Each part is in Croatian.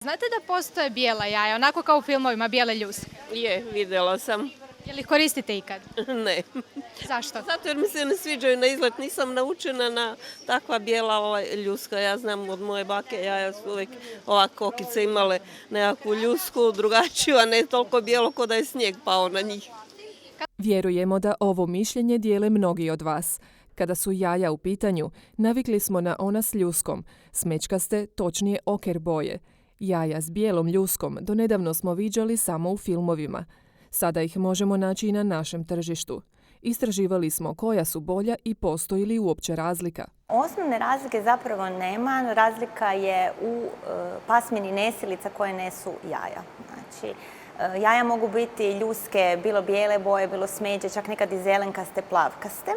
Znate da postoje bijela jaja, onako kao u filmovima, bijele ljuske? Je, vidjela sam. Je li ih koristite ikad? Ne. Zašto? Zato jer mi se ne sviđaju na izgled. Nisam naučena na takva bijela ljuska. Ja znam od moje bake, jaja su uvijek ovako kokice imale nekakvu ljusku, drugačiju, a ne toliko bijelo kao da je snijeg pao na njih. Vjerujemo da ovo mišljenje dijele mnogi od vas. Kada su jaja u pitanju, navikli smo na ona s ljuskom, smećkaste, točnije oker boje. Jaja s bijelom ljuskom donedavno smo viđali samo u filmovima. Sada ih možemo naći i na našem tržištu. Istraživali smo koja su bolja i postoji li uopće razlika. Osnovne razlike zapravo nema. Razlika je u pasmini nesilica koje nesu jaja. Znači, jaja mogu biti ljuske, bilo bijele boje, bilo smeđe, čak nekad i zelenkaste, plavkaste.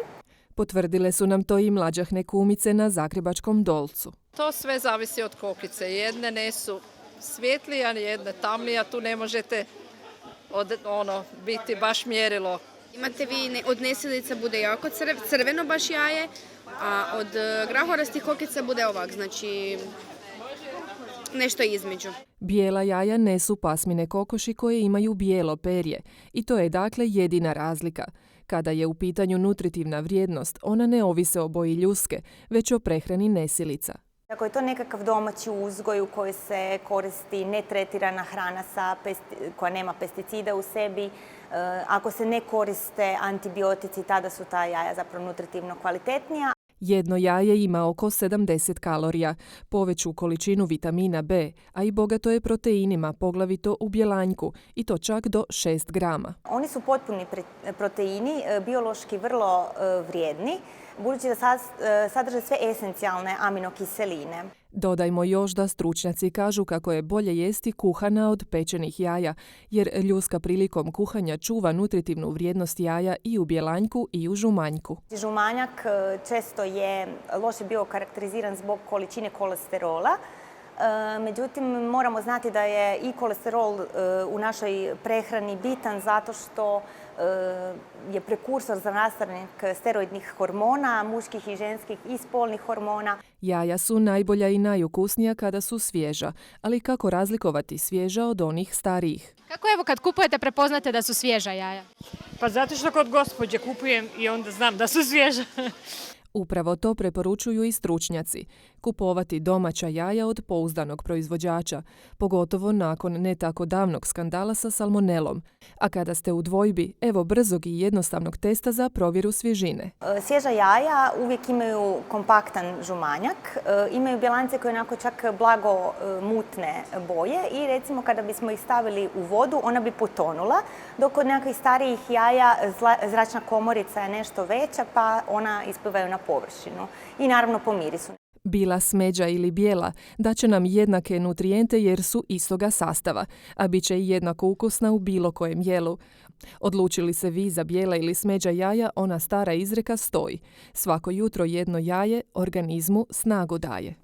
Potvrdile su nam to i mlađahne kumice na zagrebačkom Dolcu. To sve zavisi od kokice. Jedne nesu svjetlije, a jedne tamnije, tu ne možete biti baš mjerilo. Imate vi od nesilica bude jako crveno baš jaje, a od grahorastih kokica bude ovak, znači nešto između. Bijela jaja nesu pasmine kokoši koje imaju bijelo perje i to je dakle jedina razlika. Kada je u pitanju nutritivna vrijednost, ona ne ovise o boji ljuske, već o prehrani nesilica. Ako je to nekakav domaći uzgoj u koji se koristi netretirana hrana koja nema pesticida u sebi, ako se ne koriste antibiotici, tada su ta jaja zapravo nutritivno kvalitetnija. Jedno jaje ima oko 70 kalorija, poveću količinu vitamina B, a i bogato je proteinima, poglavito u bjelanjku, i to čak do 6 grama. Oni su potpuni proteini, biološki vrlo vrijedni, budući da sadrže sve esencijalne aminokiseline. Dodajmo još da stručnjaci kažu kako je bolje jesti kuhana od pečenih jaja, jer ljuska prilikom kuhanja čuva nutritivnu vrijednost jaja i u bjelanjku i u žumanjku. Žumanjak često je loše bio karakteriziran zbog količine kolesterola. Međutim, moramo znati da je i kolesterol u našoj prehrani bitan zato što je prekursor za nastanak steroidnih hormona, muških i ženskih i spolnih hormona. Jaja su najbolja i najukusnija kada su svježa, ali kako razlikovati svježa od onih starijih? Kako evo kad kupujete prepoznate da su svježa jaja? Pa zato što kod gospođe kupujem i onda znam da su svježa. Upravo to preporučuju i stručnjaci. Kupovati domaća jaja od pouzdanog proizvođača, pogotovo nakon ne tako davnog skandala sa salmonelom. A kada ste u dvojbi, evo brzog i jednostavnog testa za provjeru svježine. Svježa jaja uvijek imaju kompaktan žumanjak, imaju bjelance koje onako čak blago mutne boje i recimo kada bismo ih stavili u vodu, ona bi potonula, dok kod nekakvih starijih jaja zračna komorica je nešto veća pa ona isplivaju na površinu i naravno po mirisu. Bila smeđa ili bijela daće nam jednake nutrijente jer su istoga sastava, a bit će i jednako ukusna u bilo kojem jelu. Odlučili se vi za bijela ili smeđa jaja, ona stara izreka stoji. Svako jutro jedno jaje organizmu snagu daje.